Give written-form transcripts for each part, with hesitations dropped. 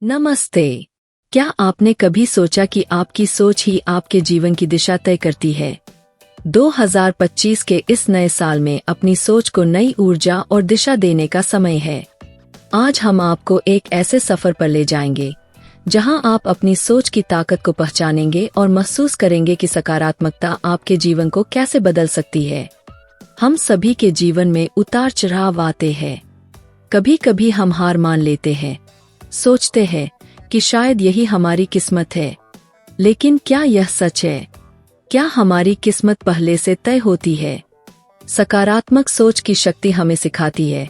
नमस्ते। क्या आपने कभी सोचा कि आपकी सोच ही आपके जीवन की दिशा तय करती है? 2025 के इस नए साल में अपनी सोच को नई ऊर्जा और दिशा देने का समय है। आज हम आपको एक ऐसे सफर पर ले जाएंगे जहां आप अपनी सोच की ताकत को पहचानेंगे और महसूस करेंगे कि सकारात्मकता आपके जीवन को कैसे बदल सकती है। हम सभी के जीवन में उतार चढ़ाव आते हैं। कभी कभी हम हार मान लेते हैं, सोचते हैं कि शायद यही हमारी किस्मत है। लेकिन क्या यह सच है? क्या हमारी किस्मत पहले से तय होती है? सकारात्मक सोच की शक्ति हमें सिखाती है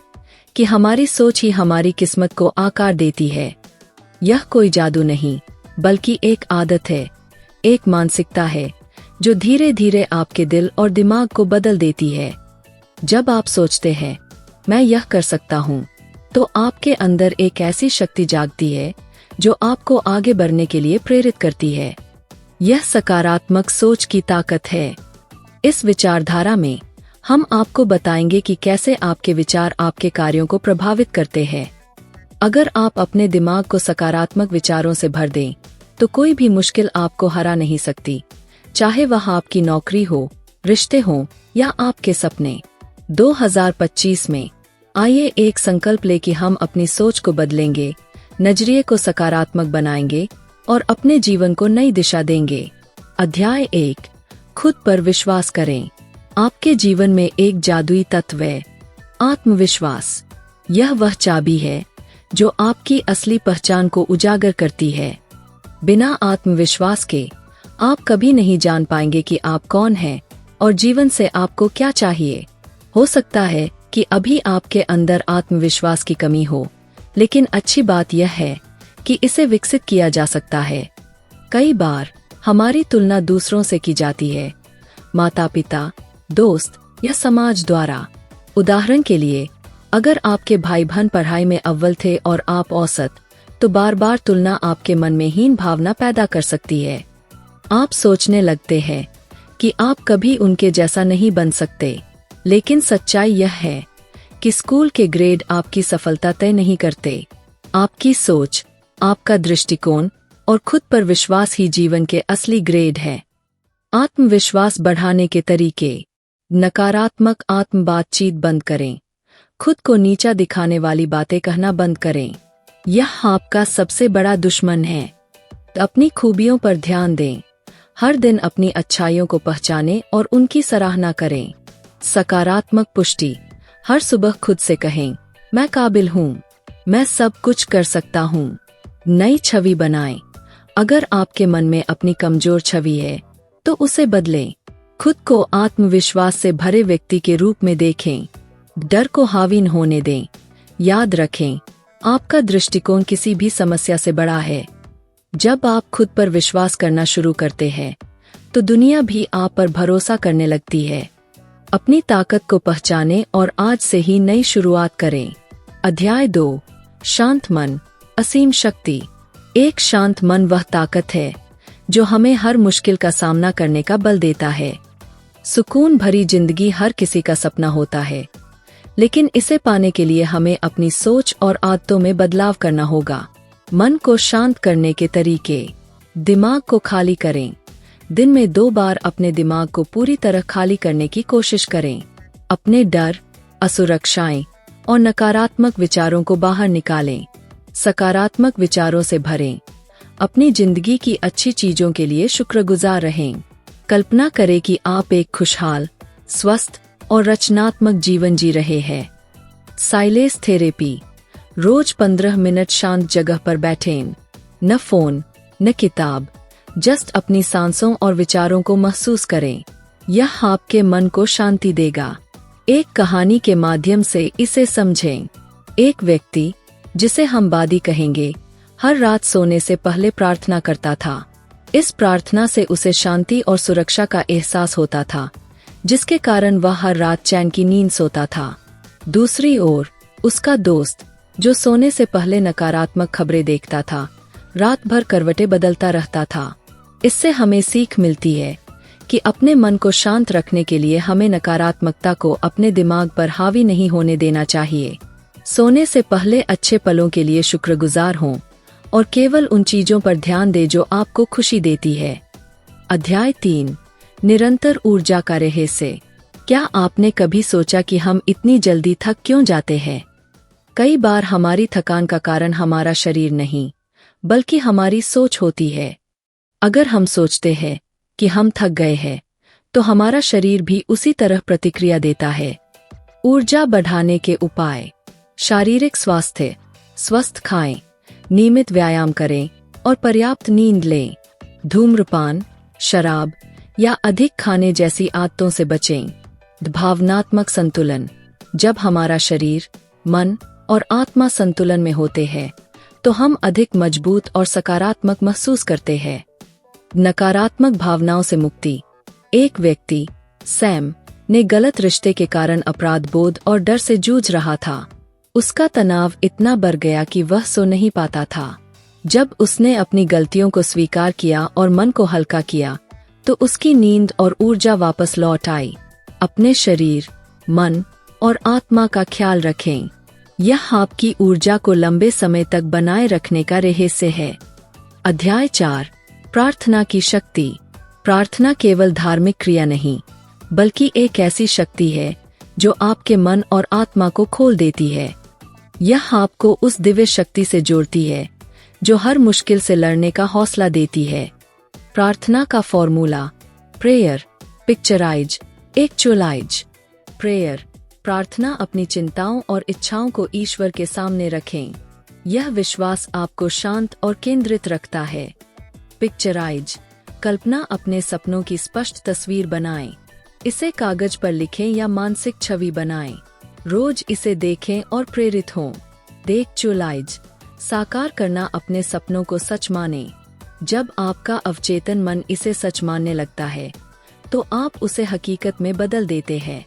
कि हमारी सोच ही हमारी किस्मत को आकार देती है। यह कोई जादू नहीं, बल्कि एक आदत है, एक मानसिकता है जो धीरे धीरे आपके दिल और दिमाग को बदल देती है। जब आप सोचते हैं, मैं यह कर सकता हूँ, तो आपके अंदर एक ऐसी शक्ति जागती है जो आपको आगे बढ़ने के लिए प्रेरित करती है। यह सकारात्मक सोच की ताकत है। इस विचारधारा में हम आपको बताएंगे कि कैसे आपके विचार आपके कार्यों को प्रभावित करते हैं। अगर आप अपने दिमाग को सकारात्मक विचारों से भर दें, तो कोई भी मुश्किल आपको हरा नहीं सकती, चाहे वह आपकी नौकरी हो, रिश्ते हों या आपके सपने। 2025 में आइए एक संकल्प ले कि हम अपनी सोच को बदलेंगे, नजरिए को सकारात्मक बनाएंगे और अपने जीवन को नई दिशा देंगे। अध्याय 1, खुद पर विश्वास करें। आपके जीवन में एक जादुई तत्व है, आत्मविश्वास। यह वह चाबी है जो आपकी असली पहचान को उजागर करती है। बिना आत्मविश्वास के आप कभी नहीं जान पाएंगे कि आप कौन हैं और जीवन से आपको क्या चाहिए। हो सकता है कि अभी आपके अंदर आत्मविश्वास की कमी हो, लेकिन अच्छी बात यह है कि इसे विकसित किया जा सकता है। कई बार हमारी तुलना दूसरों से की जाती है, माता-पिता, दोस्त या समाज द्वारा। उदाहरण के लिए, अगर आपके भाई बहन पढ़ाई में अव्वल थे और आप औसत, तो बार बार तुलना आपके मन में हीन भावना पैदा कर सकती है। आप सोचने लगते हैं कि आप कभी उनके जैसा नहीं बन सकते। लेकिन सच्चाई यह है कि स्कूल के ग्रेड आपकी सफलता तय नहीं करते। आपकी सोच, आपका दृष्टिकोण और खुद पर विश्वास ही जीवन के असली ग्रेड है। आत्मविश्वास बढ़ाने के तरीके। नकारात्मक आत्म बातचीत बंद करें। खुद को नीचा दिखाने वाली बातें कहना बंद करें। यह आपका सबसे बड़ा दुश्मन है। अपनी खूबियों पर ध्यान दें। हर दिन अपनी अच्छाइयों को पहचानें और उनकी सराहना करें। सकारात्मक पुष्टि। हर सुबह खुद से कहें, मैं काबिल हूँ, मैं सब कुछ कर सकता हूँ। नई छवि बनाएं। अगर आपके मन में अपनी कमजोर छवि है, तो उसे बदलें। खुद को आत्मविश्वास से भरे व्यक्ति के रूप में देखें। डर को हावी न होने दें। याद रखें, आपका दृष्टिकोण किसी भी समस्या से बड़ा है। जब आप खुद पर विश्वास करना शुरू करते हैं, तो दुनिया भी आप पर भरोसा करने लगती है। अपनी ताकत को पहचानें और आज से ही नई शुरुआत करें। अध्याय 2, शांत मन, असीम शक्ति। एक शांत मन वह ताकत है जो हमें हर मुश्किल का सामना करने का बल देता है। सुकून भरी जिंदगी हर किसी का सपना होता है, लेकिन इसे पाने के लिए हमें अपनी सोच और आदतों में बदलाव करना होगा। मन को शांत करने के तरीके। दिमाग को खाली करें। दिन में 2 बार अपने दिमाग को पूरी तरह खाली करने की कोशिश करें। अपने डर, असुरक्षाएं और नकारात्मक विचारों को बाहर निकालें। सकारात्मक विचारों से भरें। अपनी जिंदगी की अच्छी चीजों के लिए शुक्रगुजार रहें। कल्पना करें कि आप एक खुशहाल, स्वस्थ और रचनात्मक जीवन जी रहे हैं। Silence therapy. रोज 15 मिनट शांत जगह पर बैठें। न फोन, न किताब, जस्ट अपनी सांसों और विचारों को महसूस करें। यह आपके मन को शांति देगा। एक कहानी के माध्यम से इसे समझें। एक व्यक्ति, जिसे हम बादी कहेंगे, हर रात सोने से पहले प्रार्थना करता था। इस प्रार्थना से उसे शांति और सुरक्षा का एहसास होता था, जिसके कारण वह हर रात चैन की नींद सोता था। दूसरी ओर, उसका दोस्त, जो सोने से पहले नकारात्मक खबरें देखता था, रात भर करवटें बदलता रहता था। इससे हमें सीख मिलती है कि अपने मन को शांत रखने के लिए हमें नकारात्मकता को अपने दिमाग पर हावी नहीं होने देना चाहिए। सोने से पहले अच्छे पलों के लिए शुक्रगुजार हों और केवल उन चीजों पर ध्यान दें जो आपको खुशी देती है। अध्याय 3, निरंतर ऊर्जा का रहस्य। क्या आपने कभी सोचा कि हम इतनी जल्दी थक क्यों जाते हैं? कई बार हमारी थकान का कारण हमारा शरीर नहीं, बल्कि हमारी सोच होती है। अगर हम सोचते हैं कि हम थक गए हैं, तो हमारा शरीर भी उसी तरह प्रतिक्रिया देता है। ऊर्जा बढ़ाने के उपाय। शारीरिक स्वास्थ्य। स्वस्थ खाएं, नियमित व्यायाम करें और पर्याप्त नींद लें। धूम्रपान, शराब या अधिक खाने जैसी आदतों से बचें। भावनात्मक संतुलन। जब हमारा शरीर, मन और आत्मा संतुलन में होते हैं, तो हम अधिक मजबूत और सकारात्मक महसूस करते हैं। नकारात्मक भावनाओं से मुक्ति। एक व्यक्ति, सैम, ने गलत रिश्ते के कारण अपराध बोध और डर से जूझ रहा था। उसका तनाव इतना बढ़ गया कि वह सो नहीं पाता था। जब उसने अपनी गलतियों को स्वीकार किया और मन को हल्का किया, तो उसकी नींद और ऊर्जा वापस लौट आई। अपने शरीर, मन और आत्मा का ख्याल रखें। यह आपकी ऊर्जा को लंबे समय तक बनाए रखने का रहस्य है। अध्याय 4, प्रार्थना की शक्ति। प्रार्थना केवल धार्मिक क्रिया नहीं, बल्कि एक ऐसी शक्ति है जो आपके मन और आत्मा को खोल देती है। यह आपको उस दिव्य शक्ति से जोड़ती है जो हर मुश्किल से लड़ने का हौसला देती है। प्रार्थना का formula. Prayer, picturise, actualise. Prayer, प्रार्थना अपनी चिंताओं और इच्छाओं को ईश्वर के सामने रखें। यह विश्वास आपको शांत और केंद्रित रखता है। पिक्चराइज, कल्पना अपने सपनों की स्पष्ट तस्वीर बनाएं। इसे कागज पर लिखें या मानसिक छवि बनाएं। रोज इसे देखें और प्रेरित हों। एक्चुअलाइज, साकार करना अपने सपनों को सच मानें। जब आपका अवचेतन मन इसे सच मानने लगता है, तो आप उसे हकीकत में बदल देते हैं।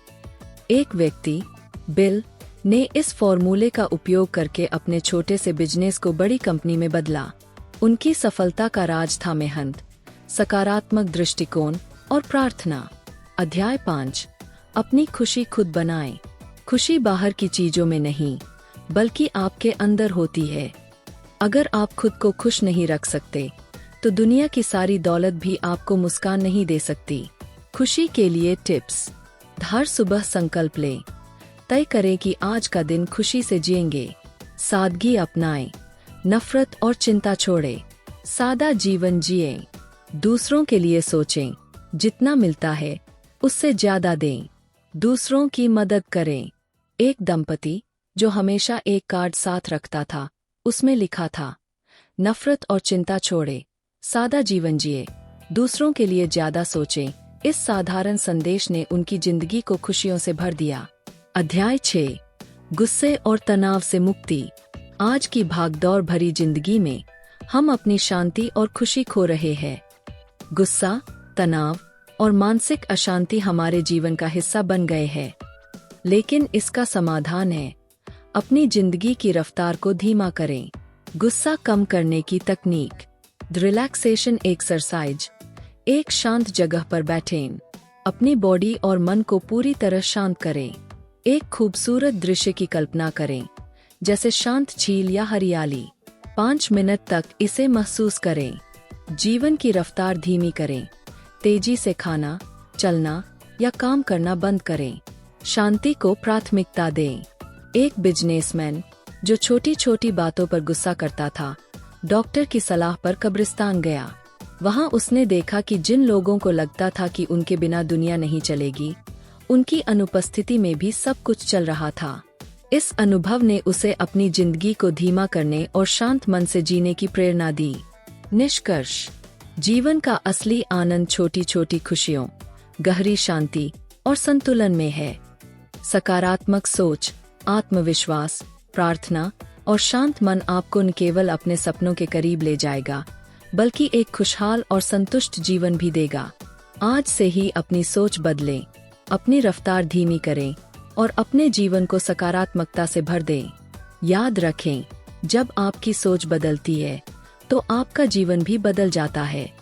एक व्यक्ति, बिल, ने इस फॉर्मूले का उपयोग करके अपने छोटे से बिजनेस को बड़ी कंपनी में बदला। उनकी सफलता का राज था मेहनत, सकारात्मक दृष्टिकोण और प्रार्थना। अध्याय 5, अपनी खुशी खुद बनाएं। खुशी बाहर की चीजों में नहीं, बल्कि आपके अंदर होती है। अगर आप खुद को खुश नहीं रख सकते, तो दुनिया की सारी दौलत भी आपको मुस्कान नहीं दे सकती। खुशी के लिए टिप्स। हर सुबह संकल्प लें। तय करें कि आज का दिन खुशी से जिएंगे। सादगी अपनाएं। नफरत और चिंता छोड़ें। सादा जीवन जिएं। दूसरों के लिए सोचें। जितना मिलता है, उससे ज्यादा दें। दूसरों की मदद करें। एक दंपति, जो हमेशा एक कार्ड साथ रखता था, उसमें लिखा था, नफरत और चिंता छोड़े, सादा जीवन जिए, दूसरों के लिए ज्यादा सोचें। इस साधारण संदेश ने उनकी जिंदगी को खुशियों से भर दिया। अध्याय 6, गुस्से और तनाव से मुक्ति। आज की भागदौड़ भरी जिंदगी में हम अपनी शांति और खुशी खो रहे हैं। गुस्सा, तनाव और मानसिक अशांति हमारे जीवन का हिस्सा बन गए हैं। लेकिन इसका समाधान है, अपनी जिंदगी की रफ्तार को धीमा करें। गुस्सा कम करने की तकनीक। Relaxation exercise. एक शांत जगह पर बैठें। अपनी बॉडी और मन को पूरी तरह शांत करें। एक खूबसूरत दृश्य की कल्पना करें, जैसे शांत झील या हरियाली। 5 मिनट तक इसे महसूस करें। जीवन की रफ्तार धीमी करें। तेजी से खाना, चलना या काम करना बंद करें। शांति को प्राथमिकता दें। एक बिजनेसमैन, जो छोटी छोटी बातों पर गुस्सा करता था, डॉक्टर की सलाह पर कब्रिस्तान गया। वहां उसने देखा कि जिन लोगों को लगता था कि उनके बिना दुनिया नहीं चलेगी, उनकी अनुपस्थिति में भी सब कुछ चल रहा था। इस अनुभव ने उसे अपनी जिंदगी को धीमा करने और शांत मन से जीने की प्रेरणा दी। निष्कर्ष। जीवन का असली आनंद छोटी छोटी खुशियों, गहरी शांति और संतुलन में है। सकारात्मक सोच, आत्मविश्वास, प्रार्थना और शांत मन आपको न केवल अपने सपनों के करीब ले जाएगा, बल्कि एक खुशहाल और संतुष्ट जीवन भी देगा। आज से ही अपनी सोच बदलें, अपनी रफ्तार धीमी करें और अपने जीवन को सकारात्मकता से भर दें। याद रखें, जब आपकी सोच बदलती है, तो आपका जीवन भी बदल जाता है।